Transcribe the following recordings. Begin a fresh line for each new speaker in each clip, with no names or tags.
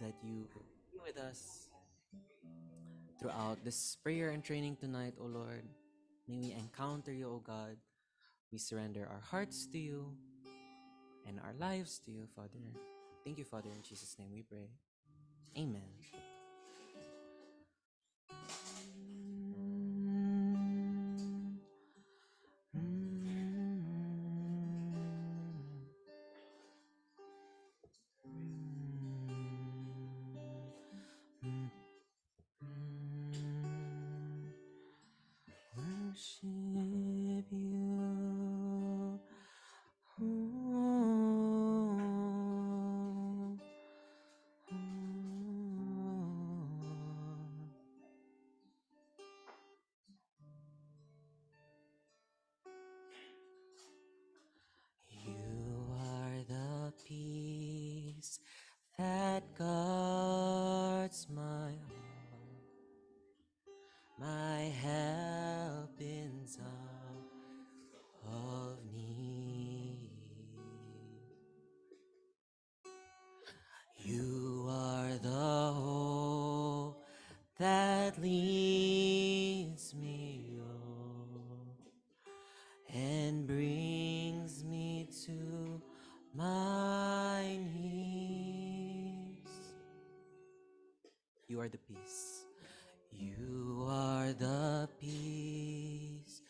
that you be with us throughout this prayer and training tonight, O Lord. May we encounter you, O God. We surrender our hearts to you and our lives to you, Father. Thank you, Father. In Jesus' name we pray. Amen. Worship you. You are the peace that guards my heart, my help in time of need. You are the hope that leads me on and brings me to my knees. You are the peace. You are the peace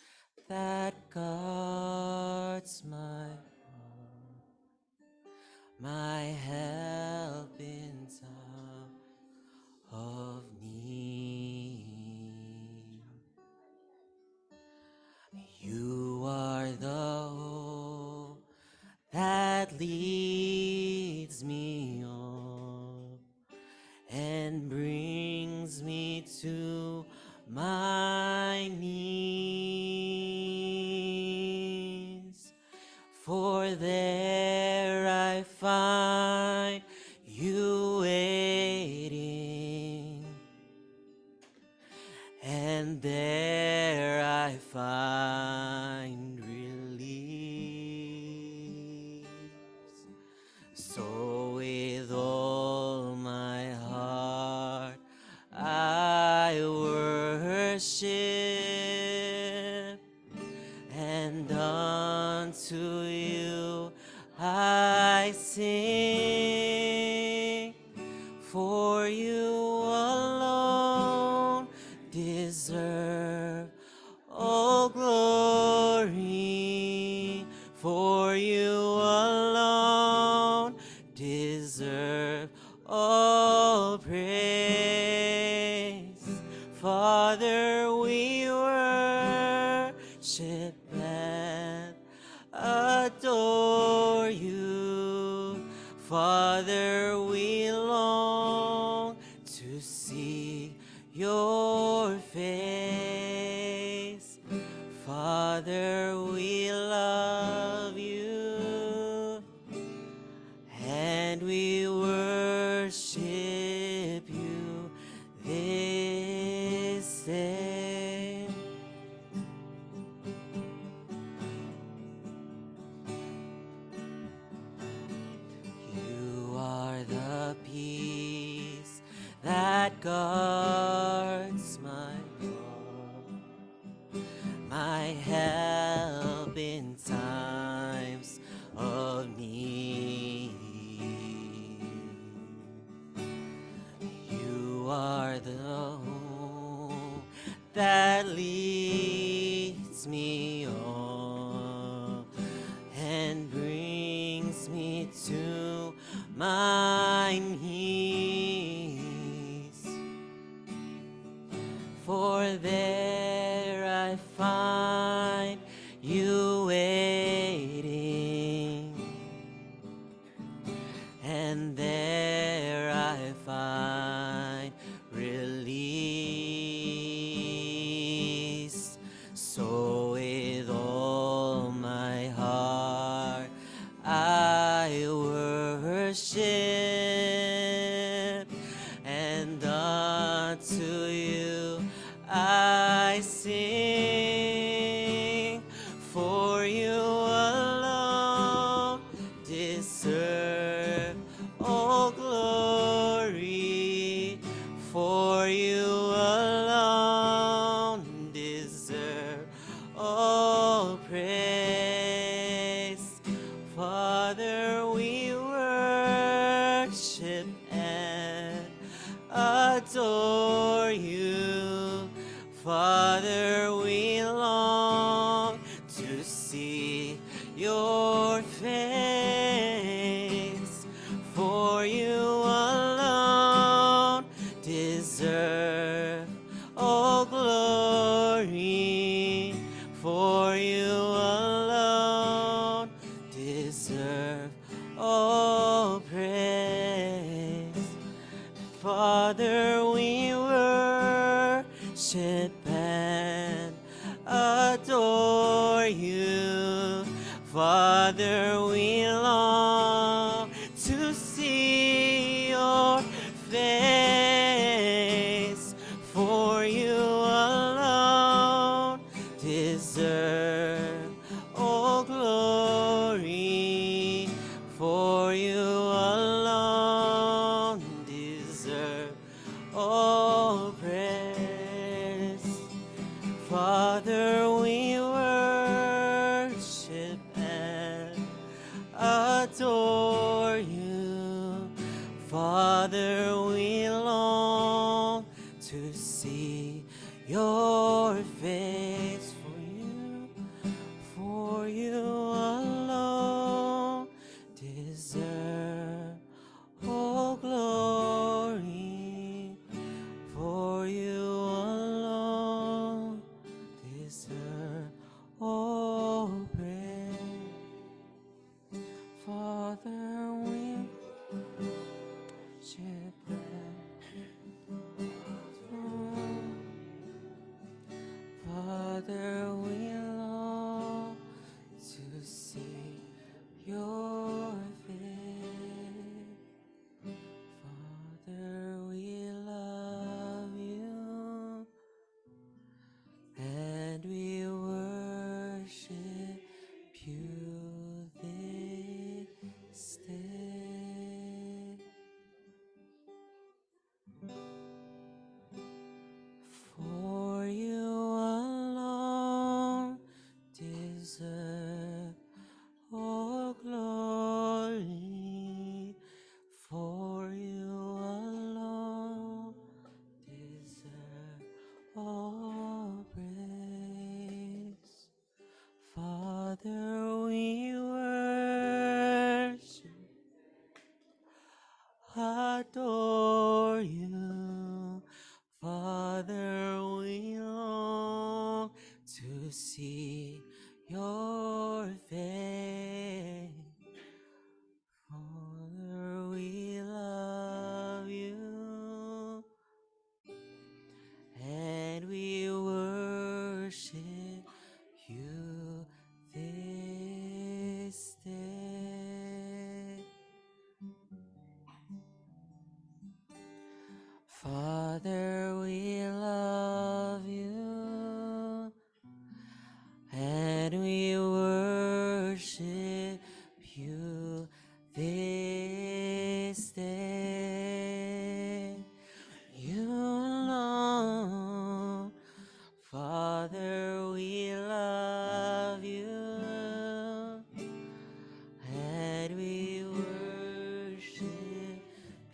that guards my heart, my help in time of need. You are the hope that leads me on and brings me to my knees. For there I find you waiting, and there I find release. So with all my heart I worship, and unto you I sing. For you alone deserve all glory. For you alone deserve all praise. Father, we worship and adore you. Father, we long to see your face. Father, we love you, and we worship you this day. You are the peace that guards my heart, my help in times of need. You are the hope that leads me on and brings me to my knees. For there I find you waiting, and there I find release. So with and adore you. Father, we long to see your face, for you alone deserve all glory, for you alone deserve all praise. Father, we worship and adore you. Father, we long to see your face, for you alone deserve all glory, for you alone deserve all praise. Father, we worship and adore you. Father, we long to see your face, for you alone deserve all glory, for you alone deserve all praise. Father, we worship and Father, we long to see your face. Father, we love you and we worship you this day. For you alone deserve all glory, for you alone deserve all praise. Father, we worship, adore you. Father, we long to see your face. Father, we love you and we worship you this day. Father, we love you and we worship you this day. You alone, Father, we love you and we worship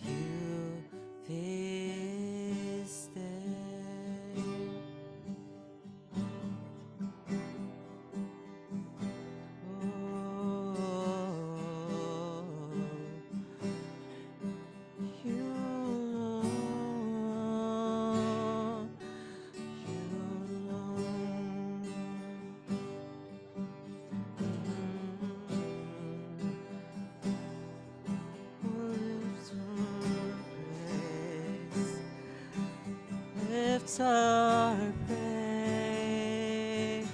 you this day. You alone, you alone. Lift our praise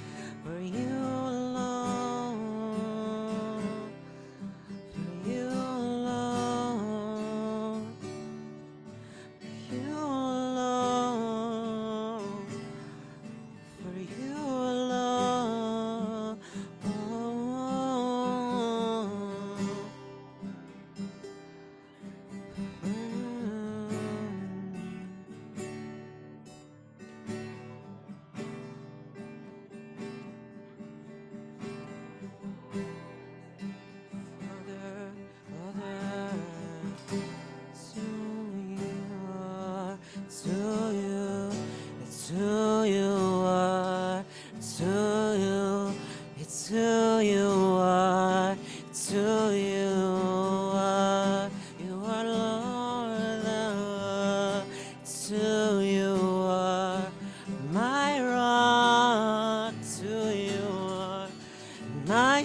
for you alone, for you alone, you alone, for you alone.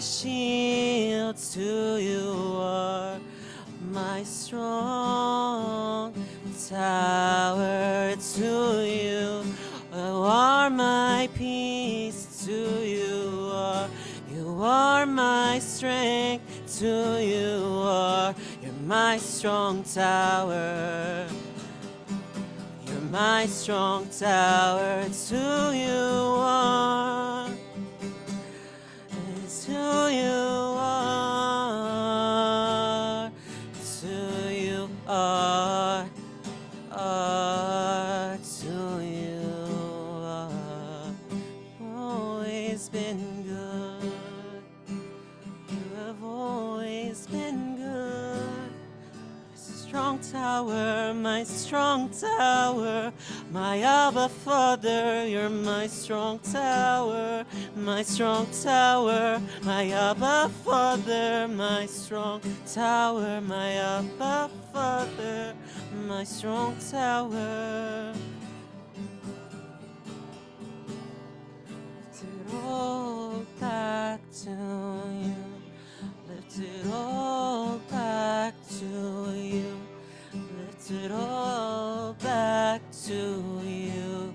shield, to you are my strong tower, to you are my peace, to you are my strength, to you are, you're my strong tower. You're my strong tower, to you are, it's who you are, to you are, to you are. Always been good, you have always been good. Strong tower, my strong tower, my Abba Father, you're my strong tower, my strong tower, my Abba Father, my strong tower, my Abba Father, my strong tower. Lift it all back to you, lift it all back to you. Lift it all back to you.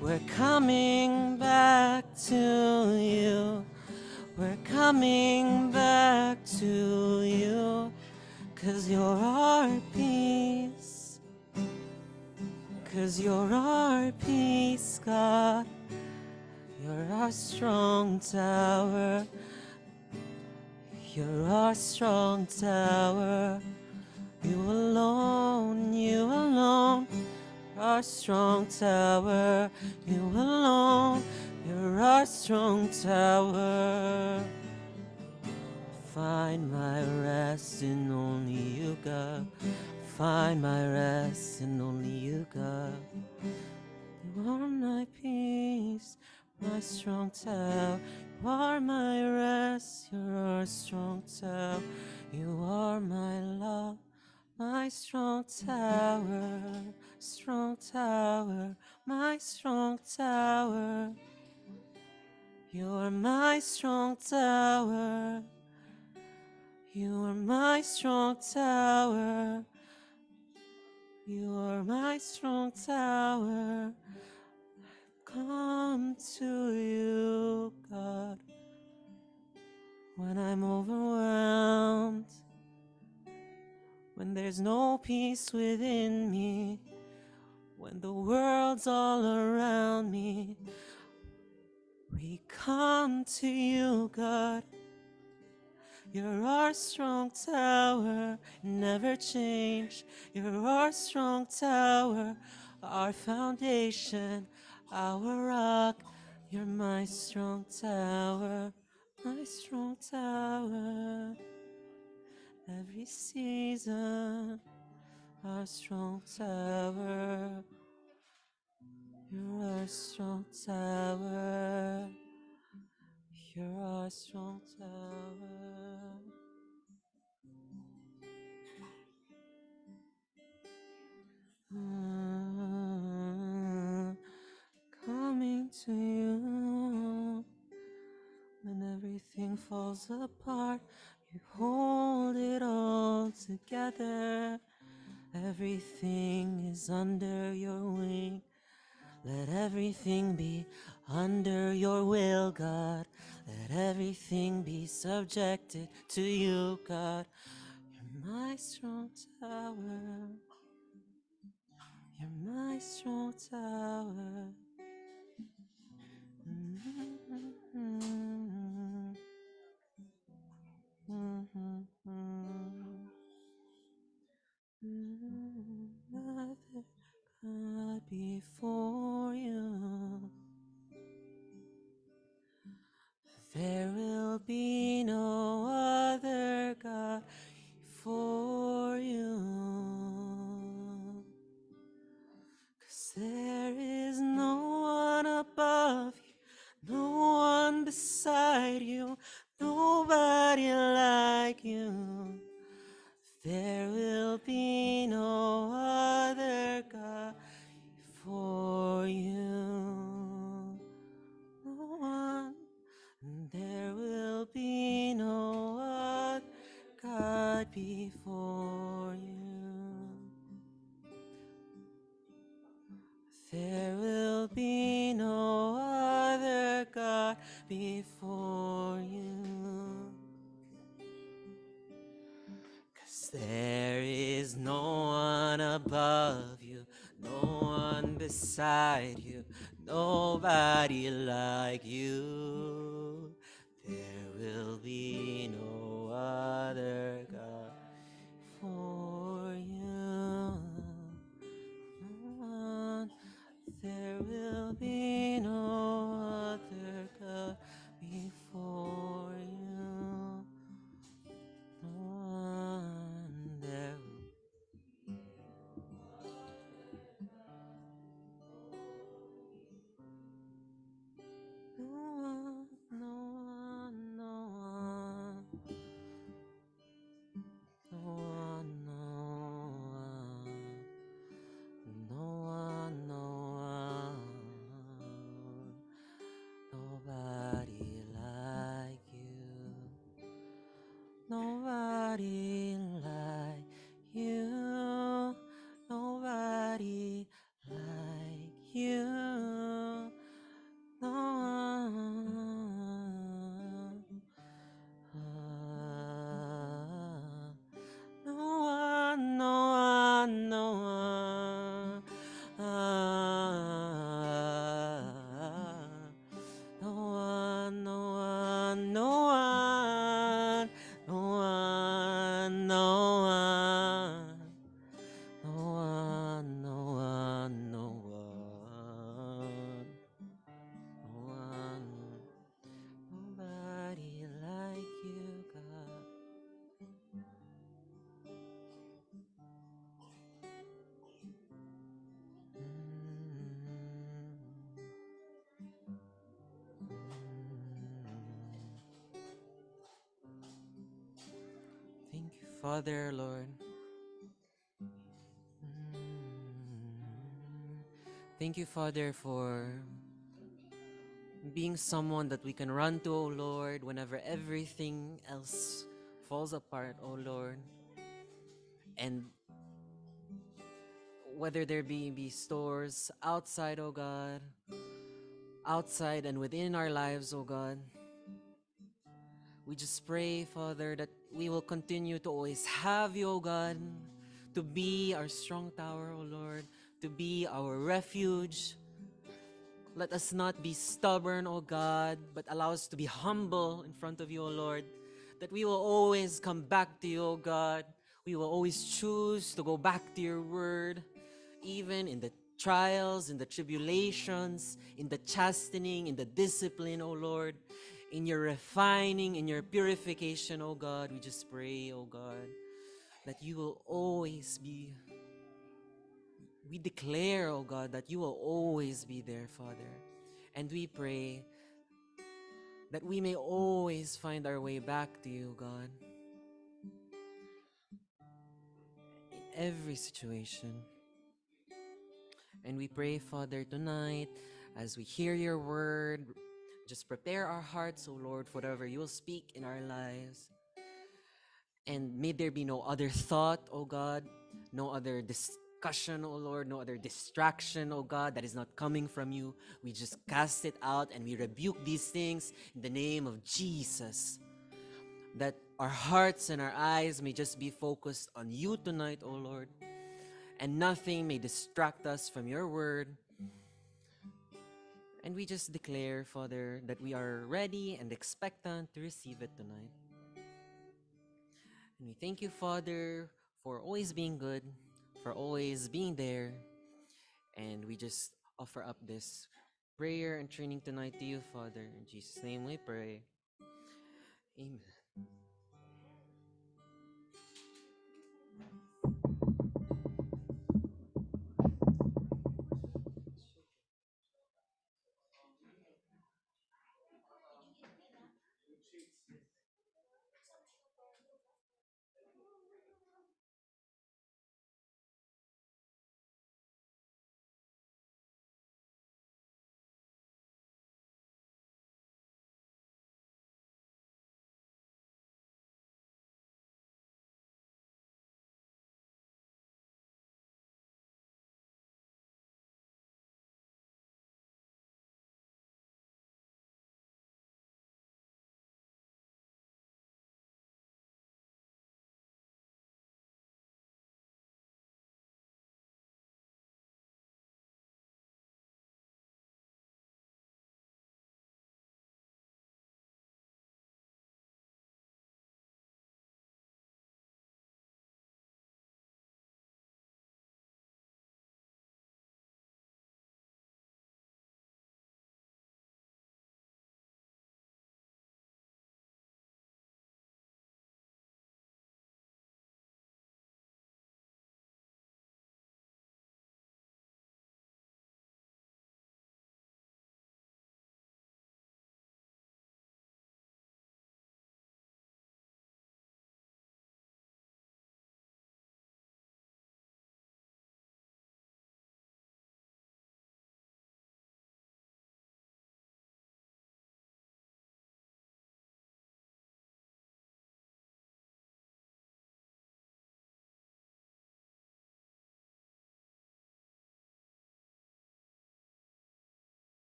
We're coming back to you. We're coming back to you. 'Cause you're our peace. 'Cause you're our peace, God. You're our strong tower. You're our strong tower. You alone, our strong tower. You alone, you're our strong tower. Find my rest in only you, God. Find my rest in only you, God. You are my peace, my strong tower. You are my rest, you're our strong tower. You are my love, my strong tower, my strong tower. You are my strong tower. You are my strong tower. You are my strong tower. Come to you, God, when I'm overwhelmed, when there's no peace within me, when the world's all around me. We come to you, God. You're our strong tower, never change. You're our strong tower, our foundation, our rock. You're my strong tower, my strong tower. Every season, our strong tower. You're our strong tower. You're our strong tower. Coming to you when everything falls apart. You hold it all together. Everything is under your wing. Let everything be under your will, God. Let everything be subjected to you, God. You're my strong tower. You're my strong tower. Other God before you. There will be no other God for you. before you. 'Cause there is no one above you, no one beside you, nobody like you. There will be no other God for you. There will be no other God before you. There no one, no one, no one, no one, no one, nobody like you, nobody like you, nobody like you, no one. No one, no one, no one. No one, no one, no one. No one, no one. No one, no one, no one. No one. Nobody like you, God. Thank you, Father, Lord. Thank you, Father, for being someone that we can run to, oh Lord, whenever everything else falls apart, oh Lord. And whether there be stores outside, oh God, outside and within our lives, oh God, we just pray, Father, that we will continue to always have you, oh God, to be our strong tower, oh Lord, to be our refuge. Let us not be stubborn, O God, but allow us to be humble in front of you, O Lord. That we will always come back to you, O God. We will always choose to go back to your word, even in the trials, in the tribulations, in the chastening, in the discipline, O Lord, in your refining, in your purification, O God. We just pray, O God, that you will always be. We declare, oh God, that you will always be there, Father. And we pray that we may always find our way back to you, God, in every situation. And we pray, Father, tonight, as we hear your word, just prepare our hearts, oh Lord, for whatever you will speak in our lives. And may there be no other thought, oh God, no other discussion, oh Lord, no other distraction, oh God, that is not coming from you. We just cast it out and we rebuke these things in the name of Jesus. That our hearts and our eyes may just be focused on you tonight, oh Lord, and nothing may distract us from your word. And we just declare, Father, that we are ready and expectant to receive it tonight. And we thank you, Father, for always being good, for always being there. And we just offer up this prayer and training tonight to you, Father. In Jesus' name we pray. Amen.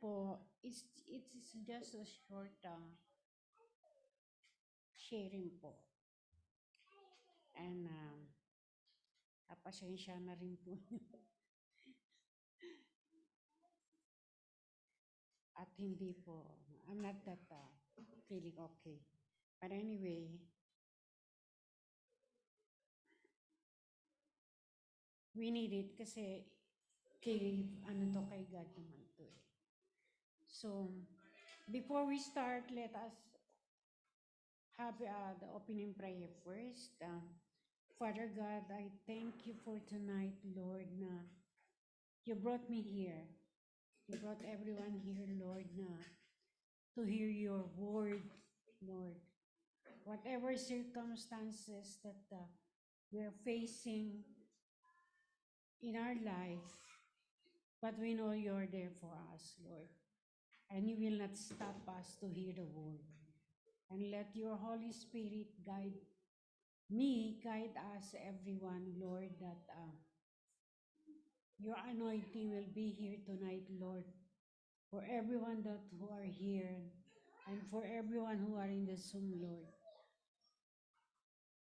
po, it's just a short sharing po. And pasensya na rin po. At hindi po, I'm not that feeling okay. But anyway, we need it kasi kay, ano to, kay God naman to eh. So, before we start, let us have the opening prayer first. Father God, I thank you for tonight, Lord, na you brought me here. You brought everyone here, Lord, na to hear your word, Lord. Whatever circumstances that we're facing in our life, but we know you're there for us, Lord. And you will not stop us to hear the word. And let your Holy Spirit guide me, guide us, everyone, Lord, that your anointing will be here tonight, Lord, for everyone that who are here and for everyone who are in the Zoom, Lord.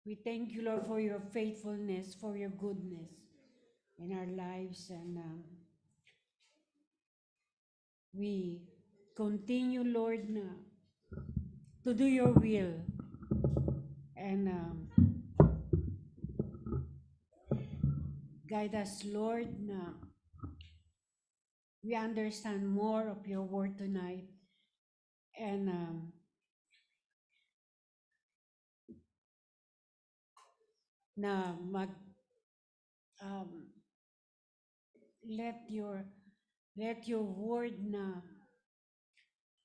We thank you, Lord, for your faithfulness, for your goodness in our lives, and we continue, Lord, na to do your will, and guide us, Lord, na we understand more of your word tonight, and na um, let your word na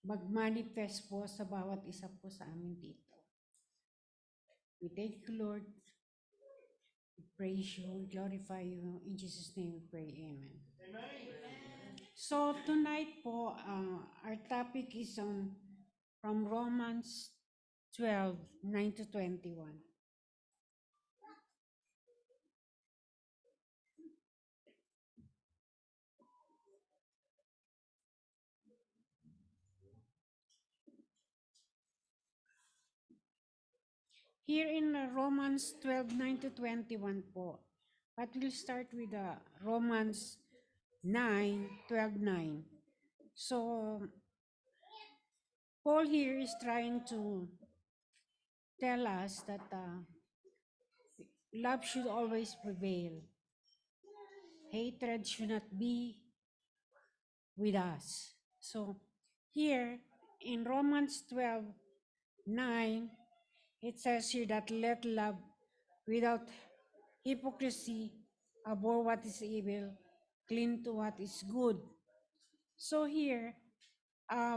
mag-manifest po sa bawat isa po sa amin dito. We thank you, Lord. We praise you, we glorify you. In Jesus' name we pray, amen. So tonight po, our topic is from Romans 12, 9 to 21. Here in Romans 12, 9 to 21 po. But we'll start with Romans 9, 12, 9. So, Paul here is trying to tell us that love should always prevail. Hatred should not be with us. So, here in Romans 12, 9, it says here that let love without hypocrisy abhor what is evil, cling to what is good. So here,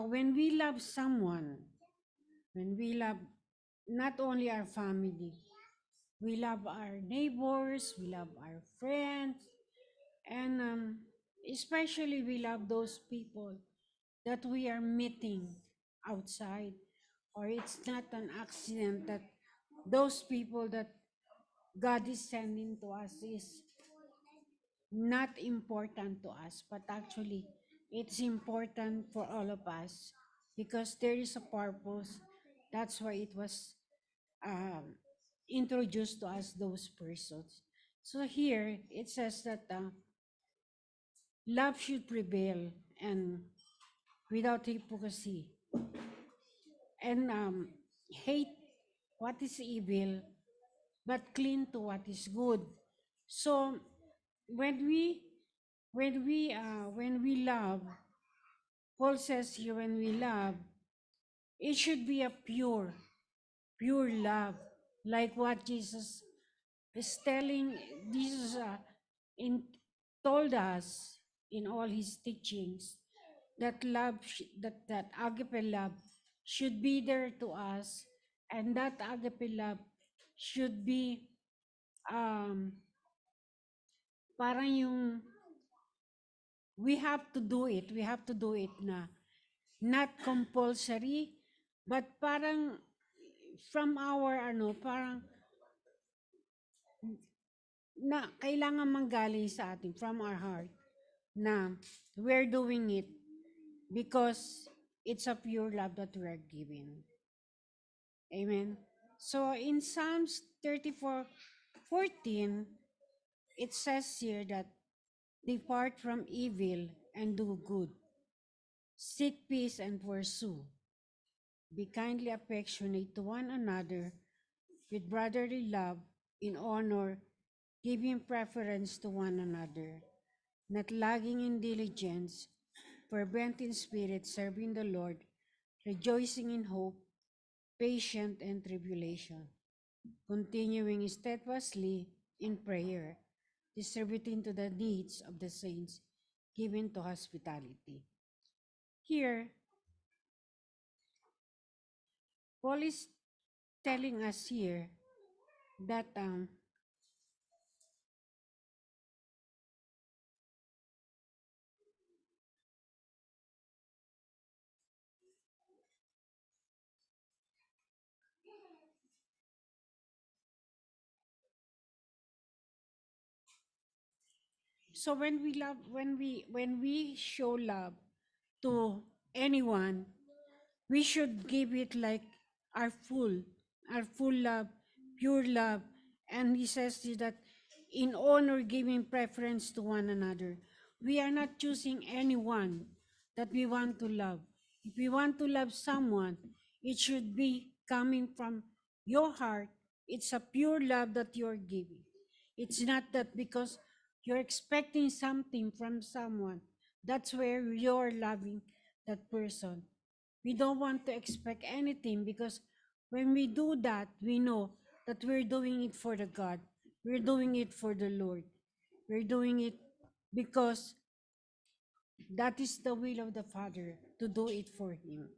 when we love someone, when we love not only our family, we love our neighbors, we love our friends, and especially we love those people that we are meeting outside, or it's not an accident that those people that God is sending to us is not important to us, but actually it's important for all of us because there is a purpose. That's why it was um, introduced to us, those persons. So here it says that love should prevail and without hypocrisy, and hate what is evil, but cling to what is good. So when we when we love, Paul says here, when we love, it should be a pure love, like what Jesus is telling. Jesus in told us in all his teachings that that agape love should be there to us, and that agape love should be um parang yung we have to do it na not compulsory, but parang from our parang na kailangan manggaling sa atin from our heart na we're doing it because it's a pure love that we are giving. Amen. So in Psalms 34:14, it says here that depart from evil and do good, seek peace and pursue. Be kindly affectionate to one another with brotherly love, in honor, giving preference to one another, not lagging in diligence, fervent in spirit, serving the Lord, rejoicing in hope, patient in tribulation, continuing steadfastly in prayer, distributing to the needs of the saints, given to hospitality. Here, Paul is telling us here that so when we show love to anyone, we should give it like our full, our full love, pure love. And he says that in honor, giving preference to one another. We are not choosing anyone that we want to love. If we want to love someone, it should be coming from your heart. It's a pure love that you're giving. It's not that because you're expecting something from someone, that's where you're loving that person. We don't want to expect anything because when we do that, we know that we're doing it for the God. We're doing it for the Lord. We're doing it because that is the will of the Father to do it for Him.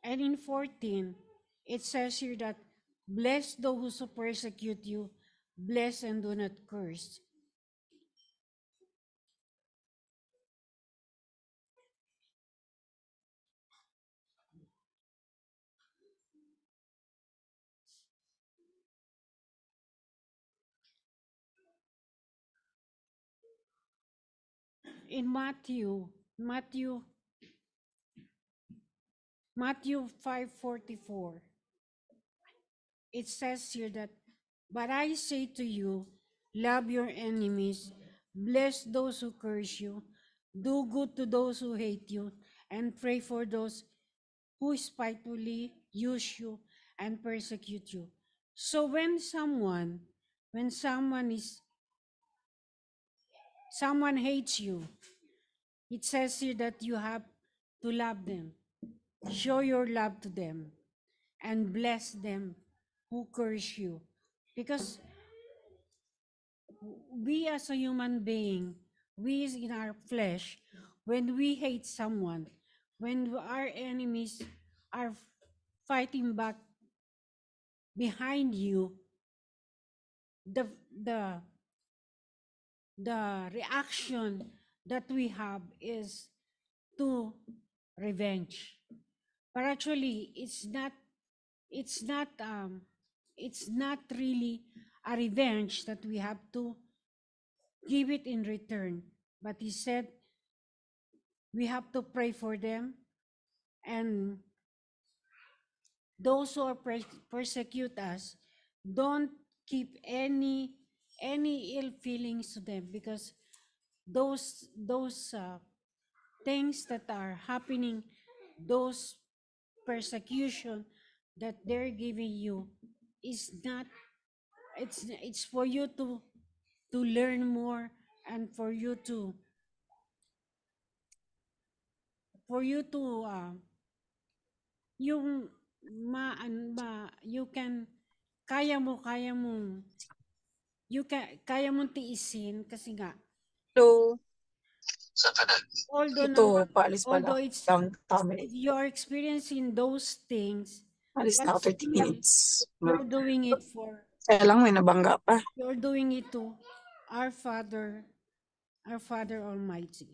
And in 14, it says here that bless those who persecute you, bless and do not curse. In Matthew 5:44, it says here that, but I say to you, love your enemies, bless those who curse you, do good to those who hate you, and pray for those who spitefully use you and persecute you. So when someone hates you, it says here that you have to love them, show your love to them, and bless them who curse you. Because we as a human being, we in our flesh, when we hate someone, when our enemies are fighting back behind you, the the the reaction that we have is to revenge. But actually, it's not it's not really a revenge that we have to give it in return. But he said we have to pray for them, and those who are persecute us, don't keep any ill feelings to them, because those things that are happening, those persecution that they're giving you, is not, it's for you to learn more, and for you to yung you can, kaya mong kaya mong tiisin kasi nga,
Hello.
although
Ito,
na
paalis pala.
although it's
Lang tamit.
you're experiencing those things,
Alis
but
na ako 30
still
minutes.
you're doing it for
Kaya lang may nabangga pa.
you're doing it to our Father, our Father Almighty.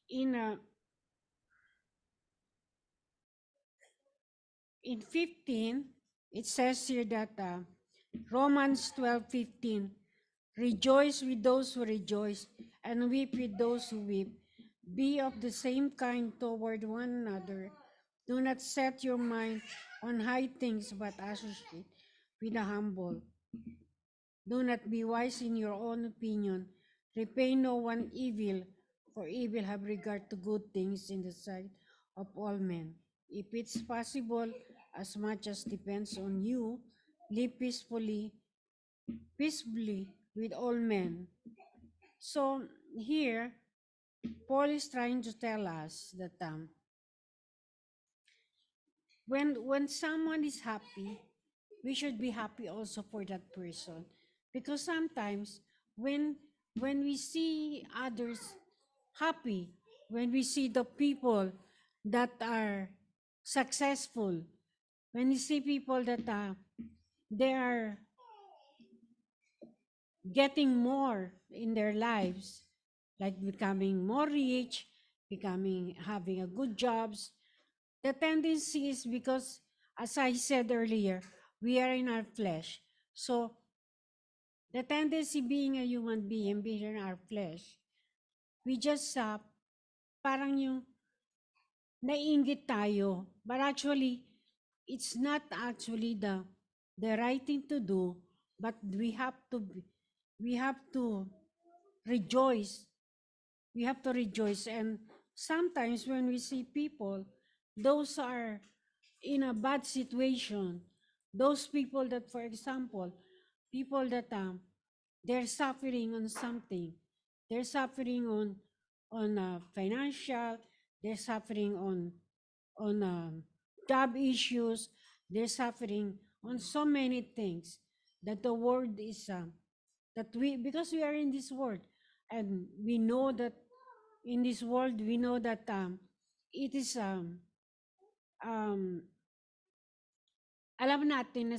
in uh, in 15, it says here that Romans 12:15, rejoice with those who rejoice and weep with those who weep. Be of the same kind toward one another. Do not set your mind on high things, but associate with the humble. Do not be wise in your own opinion. Repay no one evil, for evil have regard to good things in the sight of all men. If it's possible, as much as depends on you, live peaceably with all men. So here, Paul is trying to tell us that when someone is happy, we should be happy also for that person, because sometimes when when we see others happy, when we see the people that are successful, when we see people that they are getting more in their lives, like becoming more rich, becoming having a good jobs, the tendency is because, as I said earlier, we are in our flesh. So the tendency, being a human being, being in our flesh, we just parang yung naiinggit tayo. But actually, it's not actually the right thing to do, but we have to rejoice. We have to rejoice. And sometimes when we see people, those are in a bad situation, those people that, for example, people that they're suffering on something, they're suffering on financial, they're suffering on job issues, they're suffering on so many things, that the world is that we, because we are in this world, and we know that in this world, we know that it is um alam natin na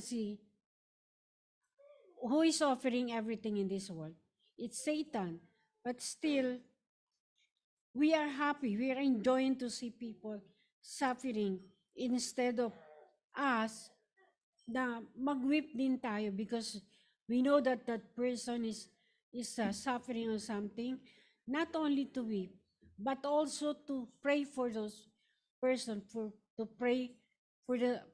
who is offering everything in this world, it's Satan. But still, we are happy, we are enjoying to see people suffering, instead of us na mag-weep din tayo, because we know that that person is suffering or something. Not only to weep, but also to pray for those person, for to pray for the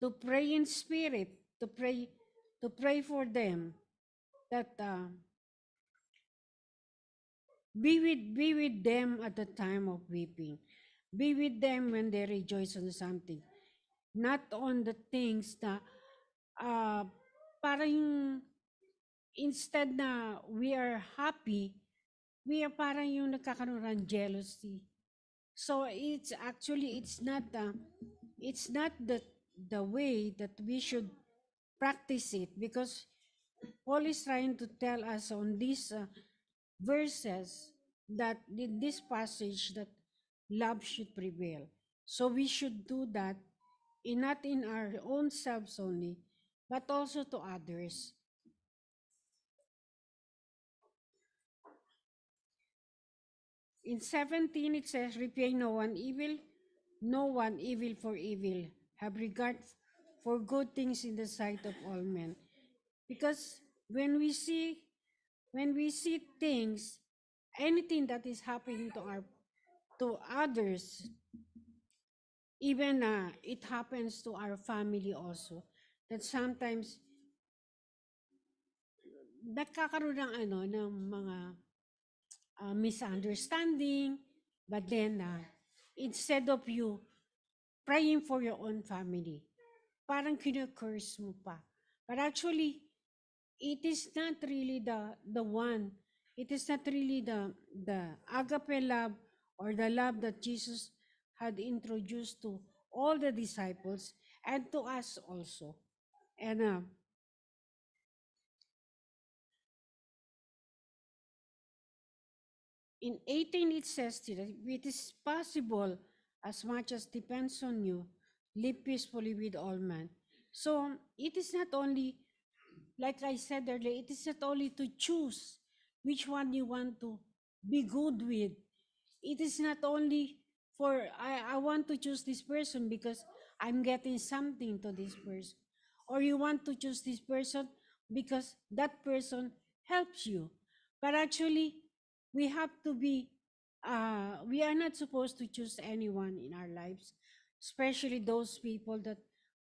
to pray in spirit, to pray for them, that be with them at the time of weeping, be with them when they rejoice on something, not on the things na uh, parang instead na we are happy, we are parang yung nagkakaroon ng jealousy. So it's not the way that we should practice it, because Paul is trying to tell us on these verses, that in this passage, that love should prevail. So we should do that, not in our own selves only, but also to others. In 17, it says, repay no one evil for evil. Have regard for good things in the sight of all men. Because when we see things, anything that is happening to others, even it happens to our family also, that sometimes nagkakaroon ng mga misunderstanding, but then instead of you praying for your own family, parang kina-curse mo pa. But actually, it is not really the one. It is not really the agape love, or the love that Jesus had introduced to all the disciples and to us also. And in 18, it says that it is possible, as much as depends on you, live peacefully with all men. So it is not only, like I said earlier, it is not only to choose which one you want be good with. It is not only for, I want to choose this person because I'm getting something to this person. Or you want to choose this person because that person helps you. But actually, we have to be, we are not supposed to choose anyone in our lives, especially those people that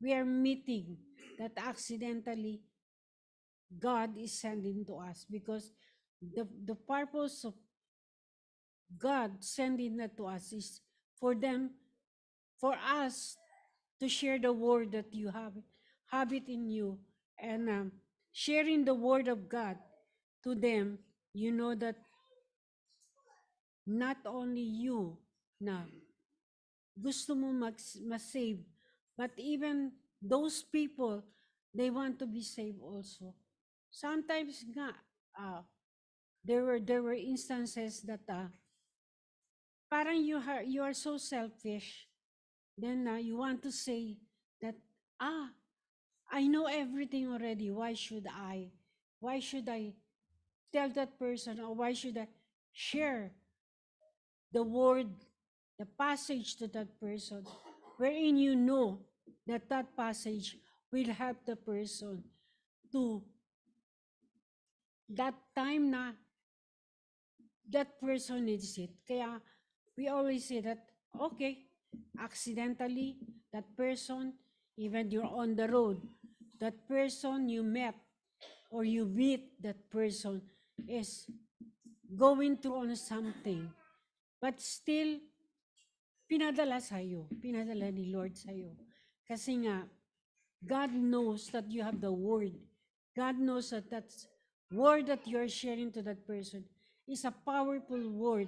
we are meeting that accidentally God is sending to us, because the purpose of God sending that to us is for them, for us to share the word that you have it in you, and sharing the word of God to them. You know that not only you na gusto mo mas-save, but even those people, they want to be saved also. Sometimes nga, uh, there were instances that parang you are so selfish. Then you want to say that, ah, I know everything already. Why should I? Why should I tell that person, or why should I share the word, the passage to that person, wherein you know that that passage will help the person to that time na that person needs it. Kaya we always say that, okay, accidentally, that person, even you're on the road, that person you met or you meet, that person is going through on something. But still, pinadala ni Lord sa'yo. Kasi nga, God knows that you have the word. God knows that that word that you're sharing to that person is a powerful word.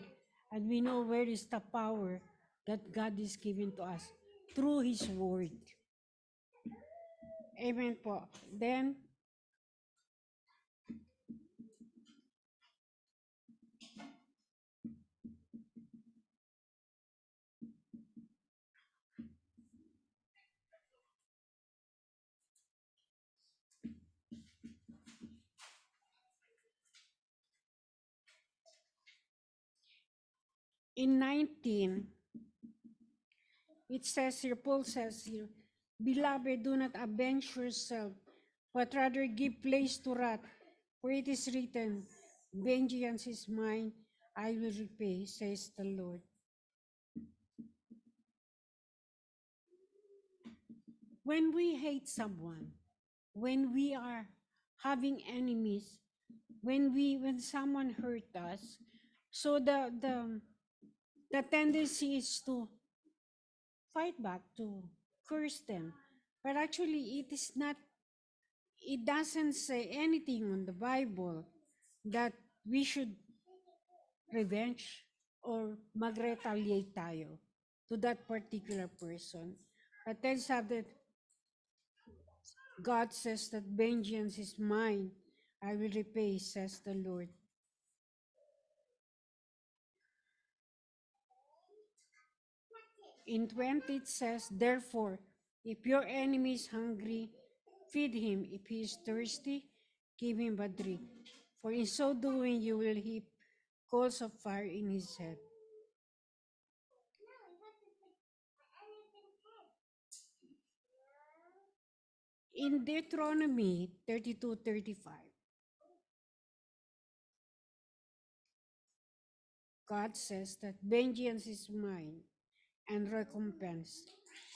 And we know where is the power that God is giving to us through His word. Amen po. Then, in 19, it says here, Paul says here, Beloved, do not avenge yourself, but rather give place to wrath, for it is written, Vengeance is mine, I will repay, says the Lord. When we hate someone, when we are having enemies, when someone hurt us, so the tendency is to fight back, to curse them. But actually, it is not, it doesn't say anything on the Bible that we should revenge or mag-retaliate tayo to that particular person. But then said that God says that vengeance is mine, I will repay, says the Lord. In 20 it says, therefore, if your enemy is hungry, feed him. If he is thirsty, give him a drink. For in so doing, you will heap coals of fire in his head. In Deuteronomy 32:35, God says that vengeance is mine and recompense.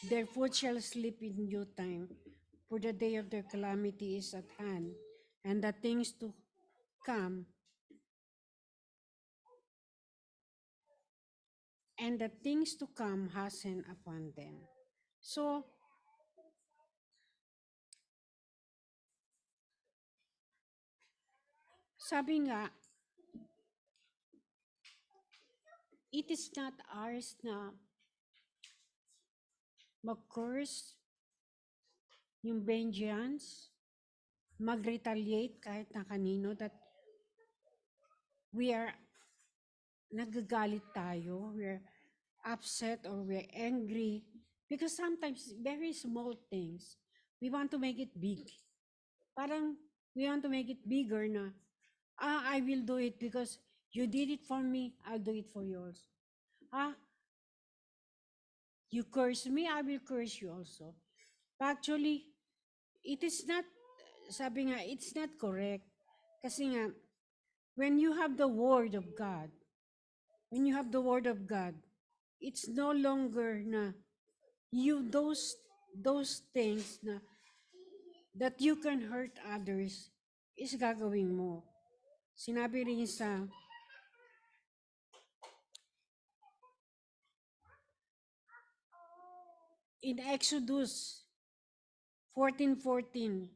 Their foot shall sleep in due time, for the day of their calamity is at hand, and the things to come, hasten upon them. So, sabi nga, it is not ours na mag-curse, yung vengeance, mag-retaliate kahit na kanino, that we are nagagalit tayo, we're upset or we're angry, because sometimes very small things, we want to make it big. Parang we want to make it bigger na, I will do it because You did it for me, I'll do it for you also. Ah, you curse me, I will curse you also. Actually, it is not, sabi nga, it's not correct. Kasi nga, when you have the word of God, when you have the word of God, it's no longer na you those things na that you can hurt others is gagawin mo. Sinabi rin sa in Exodus 14:14,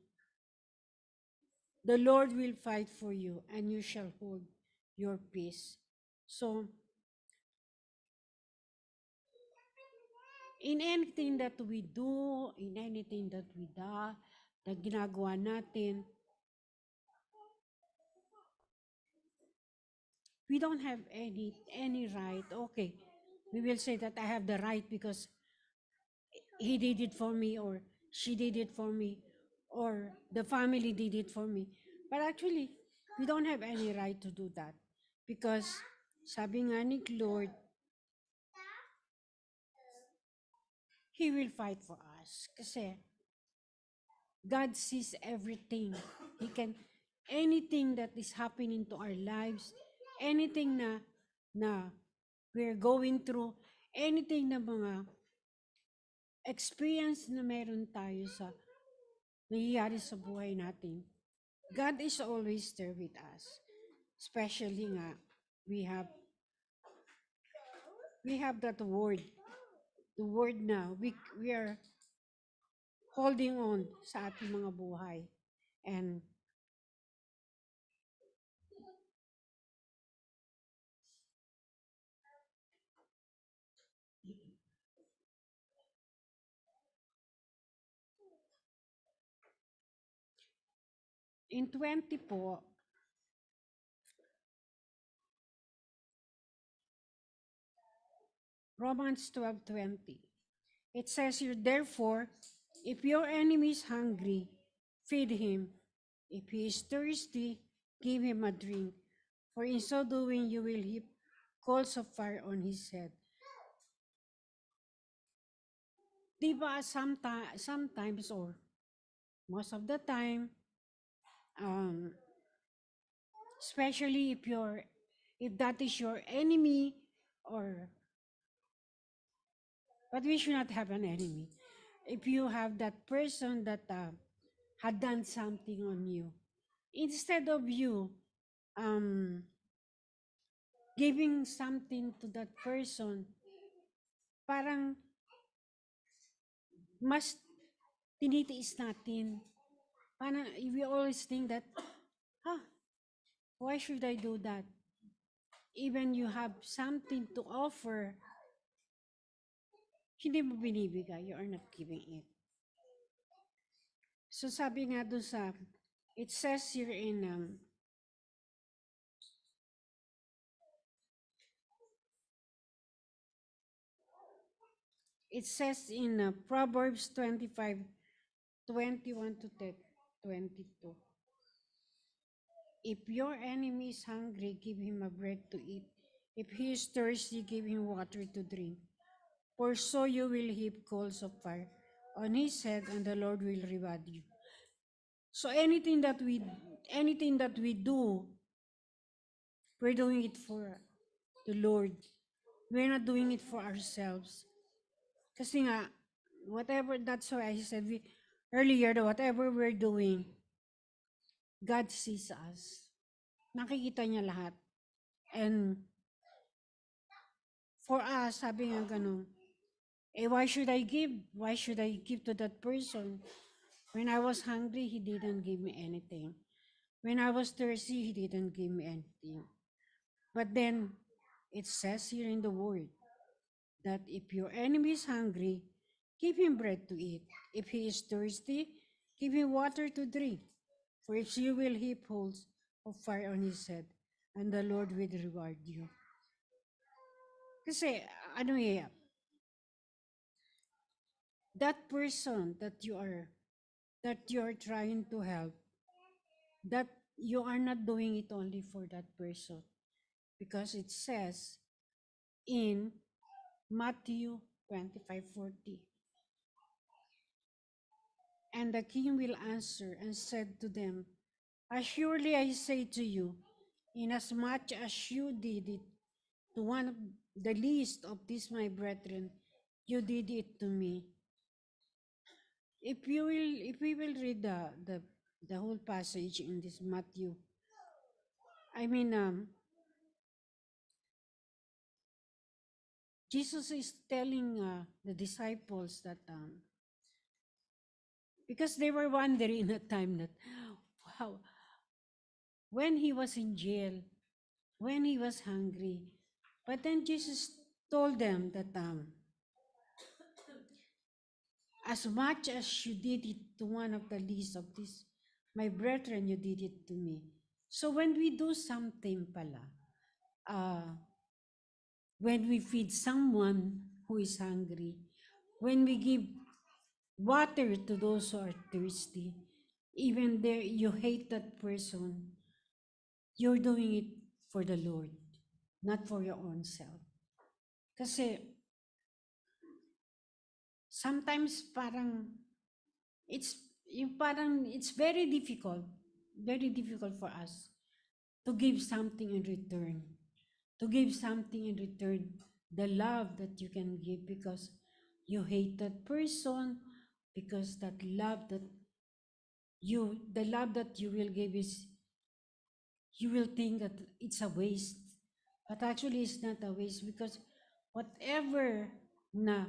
the Lord will fight for you and you shall hold your peace. So, in anything that we do, in anything that we do, na ginagawa natin, we don't have any right. Okay, we will say that I have the right because he did it for me, or she did it for me, or the family did it for me. But actually, we don't have any right to do that because sabi nga ni Lord, He will fight for us. Kasi God sees everything. He can, anything that is happening to our lives, anything na we're going through, anything na mga experience na meron tayo sa nangyayari sa buhay natin, God is always there with us. Especially nga, we have that word. The word na we are holding on sa ating mga buhay. And in 20 po, Romans 12:20, it says here, therefore, if your enemy is hungry, feed him. If he is thirsty, give him a drink. For in so doing, you will heap coals of fire on his head. Diba, sometimes or most of the time, especially if that is your enemy, or but we should not have an enemy. If you have that person that had done something on you, instead of you giving something to that person, parang mas tinitiis natin. Parang we always think that, why should I do that? Even you have something to offer, hindi mo binibigay, you are not giving it. So sabi nga doon sa, it says here in Proverbs 25:21 to 22. If your enemy is hungry, give him a bread to eat. If he is thirsty, give him water to drink. For so you will heap coals of fire on his head, and the Lord will reward you. So anything that we do, we're doing it for the Lord. We're not doing it for ourselves. Kasi nga, whatever, that's why I said earlier, that whatever we're doing, God sees us. Nakikita niya lahat. And for us, sabi nga ganun, why should I give? Why should I give to that person? When I was hungry, he didn't give me anything. When I was thirsty, he didn't give me anything. But then, it says here in the word, that if your enemy is hungry, give him bread to eat. If he is thirsty, give him water to drink. For if you will heap coals of fire on his head, and the Lord will reward you. Kasi, that person that you are trying to help, that you are not doing it only for that person. because it says in Matthew 25:40. And the king will answer and said to them, Assuredly I say to you, inasmuch as you did it to one of the least of these my brethren, you did it to me. If we will read the whole passage in this Matthew, I mean, Jesus is telling the disciples that because they were wondering at time that, wow, when he was in jail, when he was hungry, but then Jesus told them that as much as you did it to one of the least of these, my brethren, you did it to me. So when we do something pala, when we feed someone who is hungry, when we give water to those who are thirsty, even there you hate that person, you're doing it for the Lord, not for your own self. Kasi sometimes it's it's very difficult for us to give something in return, the love that you can give because you hate that person, because the love that you will give is, you will think that it's a waste, but actually it's not a waste because whatever na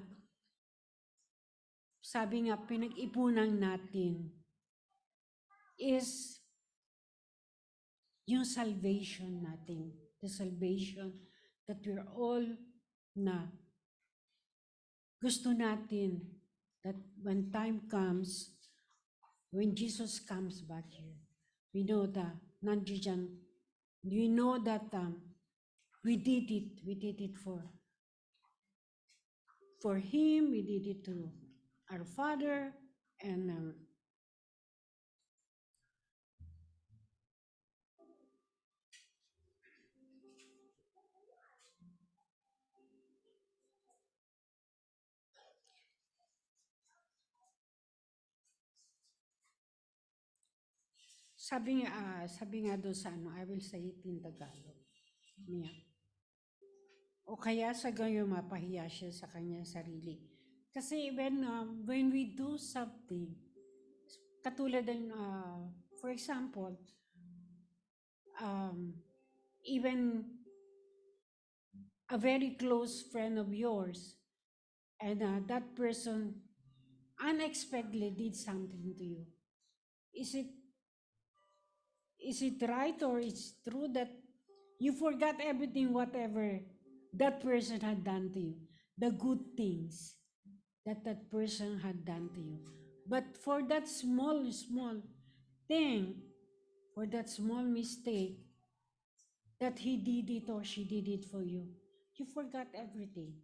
sabi nga pinag-ipunan natin is yung salvation natin, the salvation that we're all na gusto natin, that when time comes, when Jesus comes back here, we know that nandiyan, we know that we did it for Him, we did it to our Father, and sabi nga doon sa ano, I will say it in Tagalog. Niya. O kaya sa gayon mapahiya siya sa kanyang sarili. Kasi when we do something, katulad ng, for example, even a very close friend of yours, and that person unexpectedly did something to you. Is it right or it's true that you forgot everything, whatever that person had done to you, the good things that that person had done to you, but for that small thing, for that small mistake that he did it or she did it for you, you forgot everything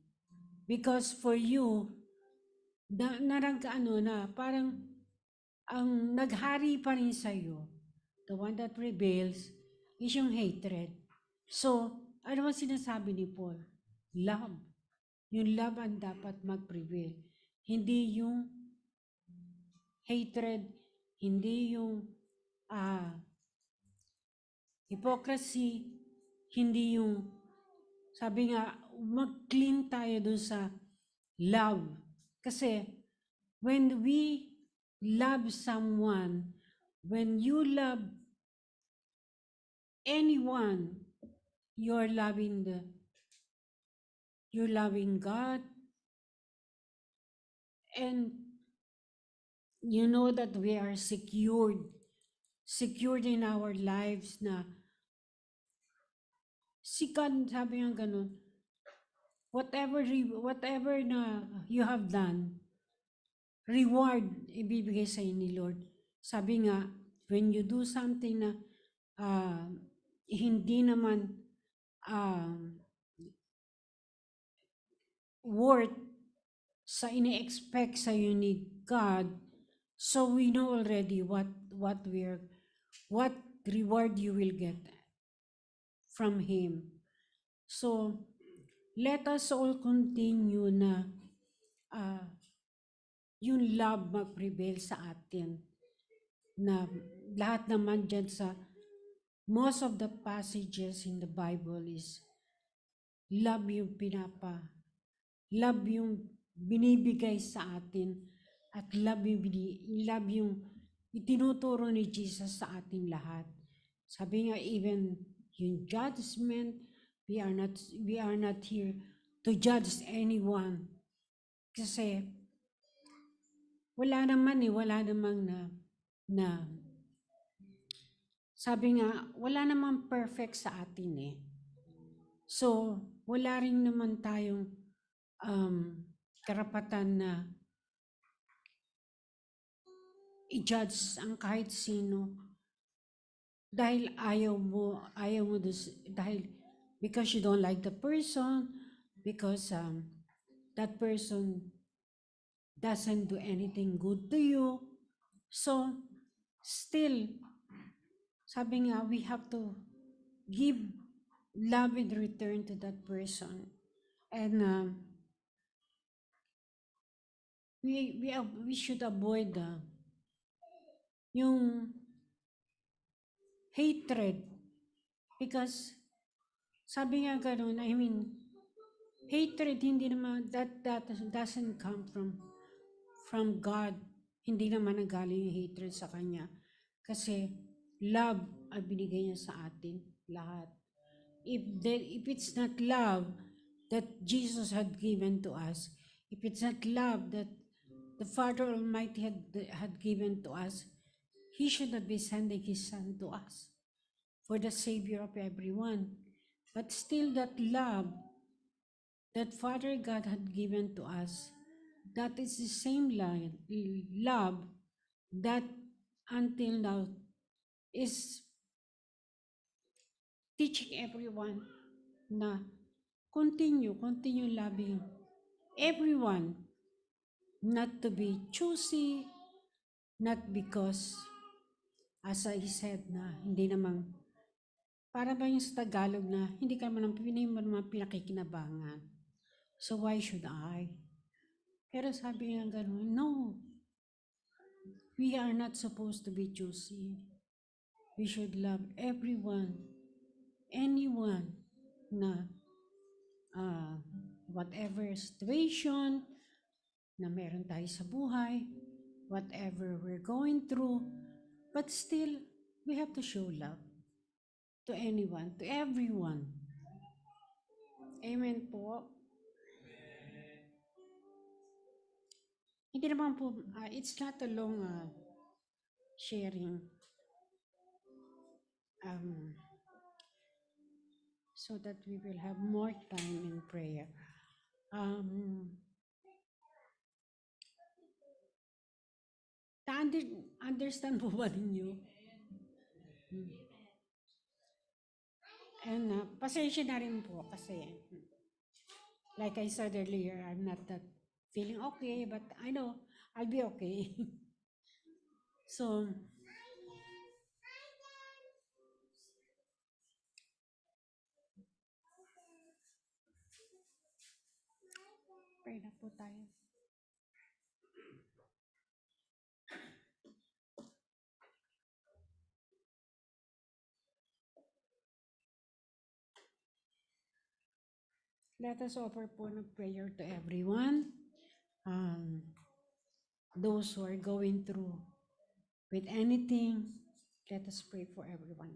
because for you parang ang naghari pa rin sa'yo, the one that prevails is yung hatred. So, ano ba sinasabi ni Paul? Love. Yung love ang dapat mag-prevail. Hindi yung hatred, hindi yung hypocrisy, hindi yung, sabi nga, mag-clean tayo dun sa love. Kasi, when we love someone, when you love anyone, you're loving God, and you know that we are secured in our lives na sikan, sabi nga ganun, whatever na you have done, reward ibibigay sa ni Lord. Sabi nga, when you do something na hindi naman worth sa ini-expect sa you ni God, so we know already what reward you will get from Him. So, let us all continue na yung love mag-prevail sa atin. Na lahat naman dyan sa most of the passages in the Bible is love yung love yung binibigay sa atin at love yung itinuturo ni Jesus sa atin lahat. Sabi nga, even yung judgment, we are not here to judge anyone. Kasi wala namang na sabi nga, wala namang perfect sa atin eh. So, wala rin naman tayong karapatan na i-judge ang kahit sino dahil ayaw mo dahil because you don't like the person, because that person doesn't do anything good to you. So, still, sabi nga, we have to give love in return to that person. And we should avoid yung hatred. Because, sabi nga ganun, I mean, hatred, hindi naman, that doesn't come from God. Hindi naman nagaling yung hatred sa Kanya. Kasi, love ang binigay niya sa atin, lahat. If it's not love that Jesus had given to us, if it's not love that the Father Almighty had given to us, He should not be sending His Son to us for the Savior of everyone. But still that love that Father God had given to us, that is the same love that until now is teaching everyone na continue loving everyone, not to be choosy, not because, as I said, na hindi namang, para ba yung sa Tagalog na hindi ka naman pinakikinabangan. So why should I? Pero sabi nga gano'n, no, we are not supposed to be choosy. We should love everyone, anyone na whatever situation na meron tayo sa buhay, whatever we're going through, but still, we have to show love to anyone, to everyone. Amen po. Hindi naman po, it's not a long sharing. So that we will have more time in prayer. Understand po ba ninyo? And pasensya na rin po kasi like I said earlier, I'm not that feeling okay, but I know I'll be okay. So, pray na po tayo. Let us offer po ng prayer to everyone. Those who are going through with anything, let us pray for everyone.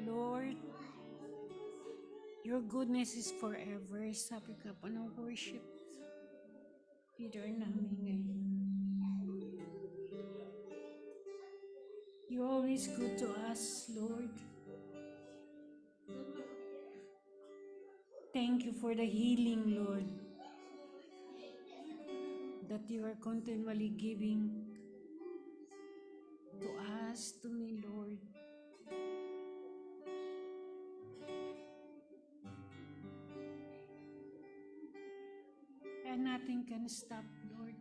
Lord, your goodness is forever. Sabi ka pa ng worship leader namin ngayon. You're always good to us, Lord. Thank you for the healing, Lord, that you are continually giving to us, to me, Lord. And nothing can stop, Lord.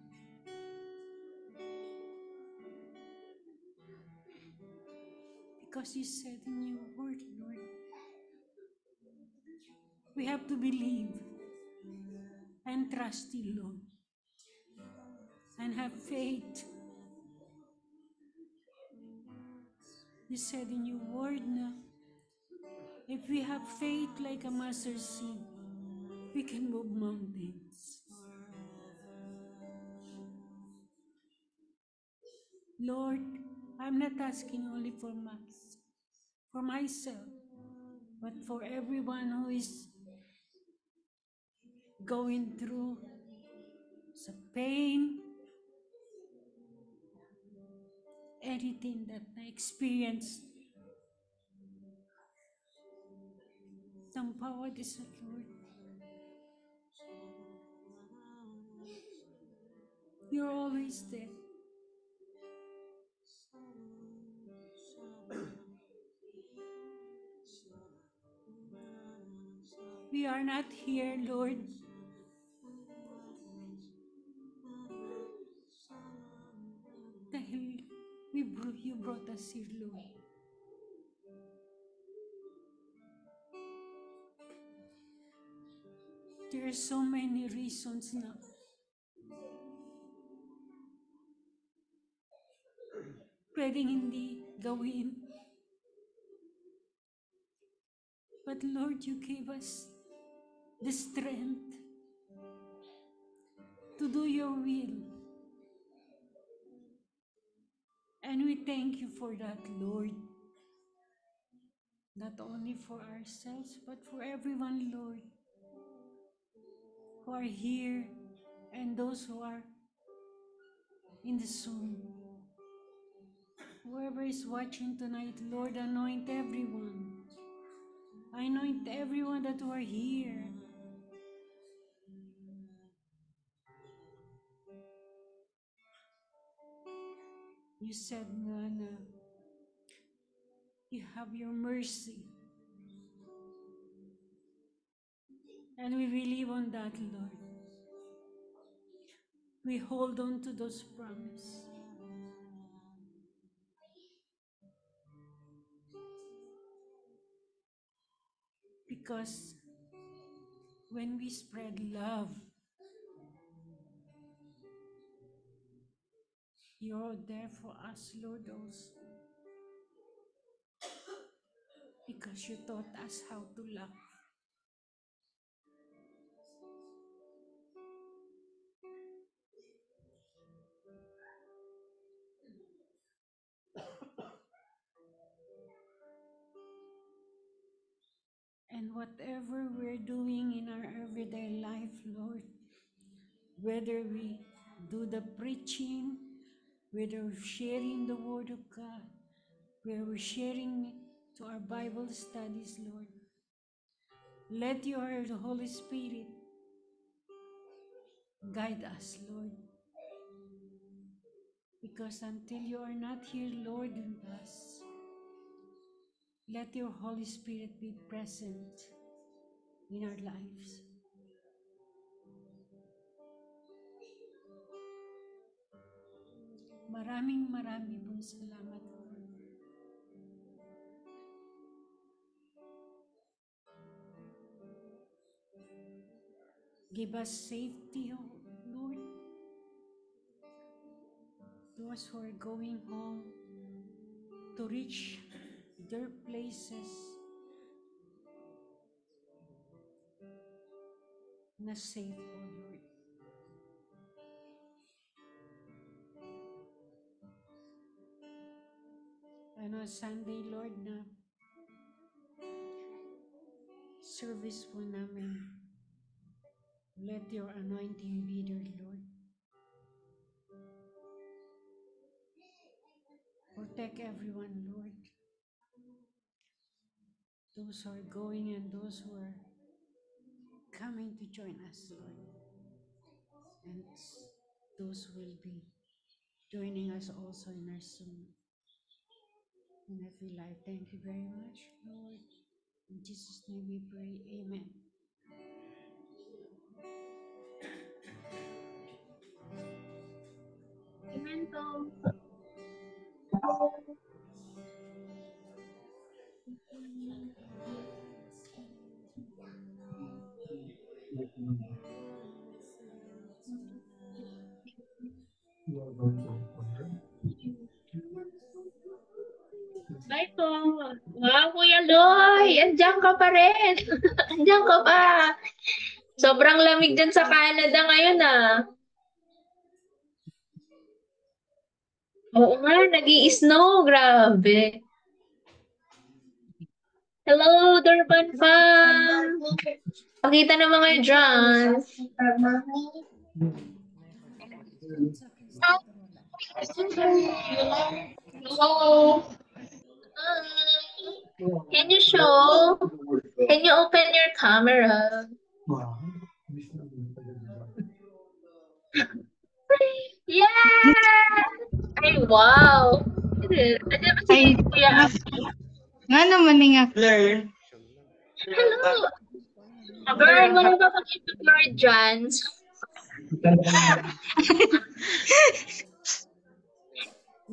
Because you said in your word, Lord, we have to believe and trust you, Lord, and have faith. You said in your word na if we have faith like a mustard seed, we can move mountains. Lord, I'm not asking only for myself, but for everyone who is going through some pain, anything that I experienced. Some power this Lord. You're always there. We are not here, Lord, dahil you brought us here, Lord. There are so many reasons now. Pwedeng hindi gawin. But Lord, you gave us the strength to do your will. And we thank you for that, Lord. Not only for ourselves, but for everyone, Lord, who are here and those who are in the Zoom. Whoever is watching tonight, Lord, anoint everyone. Anoint everyone that were here. You said na you have your mercy. And we believe on that, Lord. We hold on to those promises. Because when we spread love, you're there for us, Lord, also. Because you taught us how to love. And whatever we're doing in our everyday life, Lord, whether we do the preaching, whether we're sharing the Word of God, whether we're sharing to our Bible studies, Lord, let your Holy Spirit guide us, Lord. Because until you are not here, Lord, in us, let your Holy Spirit be present in our lives. Maraming pong salamat, Lord. Give us safety, Lord. Those who are going home to reach their places na safe, Lord. And on Sunday, Lord, na service po namin, let your anointing be there, Lord. Protect everyone, Lord. Those who are going and those who are coming to join us, Lord. And those who will be joining us also in our Zoom. In every life, thank you very much, Lord. In Jesus' name we pray, amen.
Amen po.
Bye po. Wow, Kuya Loy, andiyan ka pa rin. Andiyan ka pa. Sobrang lamig dyan sa Canada ngayon ah. Oo nga, nag-i-snow. Grabe. Hello, Durban fam. Pakita naman kayo dyan. Hello. Can you show? Can you open your camera? Yeah! Ay, wow! Ano ba si
Ay,
Kuya
mas, nga naman nga.
Hello! Girl, wala ba kang explore dyan?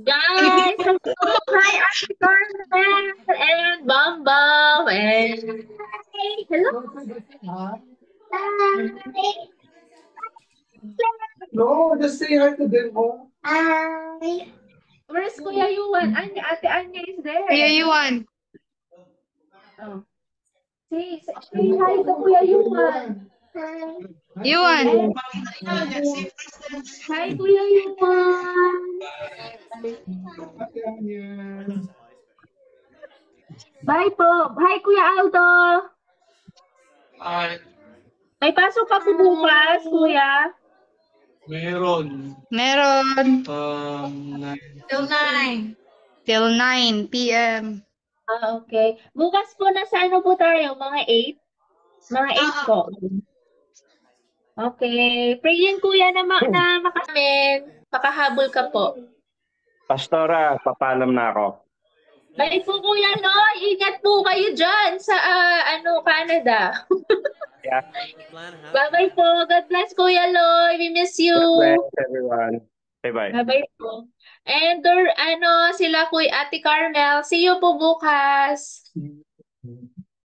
Guys, hello! Hi, Ate Carmel! And Bam Bam! And... Hello!
No, just say hi to them all.
Hi! Where's Kuya Yuan? Ate Anya is there.
Kuya Yuan.
Oh. Say hi to Kuya Yuan.
Yuan.
Hi, Kuya Yuan. Bye po. Hi, Kuya Aldo.
Hi.
May pasok ka po bukas, Kuya.
Meron.
Meron.
Till 9.
Till 9 p.m.
Okay. Bukas po nasa ano po tayo? Mga 8? Mga 8 po. Okay. Prayin, Kuya, na makamin. Makahabol ka po.
Pastora, papaalam na ako.
Bye po, Kuya Loy. Ingat po kayo dyan sa Canada.
Yeah.
Bye-bye po. God bless, Kuya Loy. We miss you.
God bless everyone. Bye-bye.
Bye-bye po. And sila Ate Carmel. See you po bukas.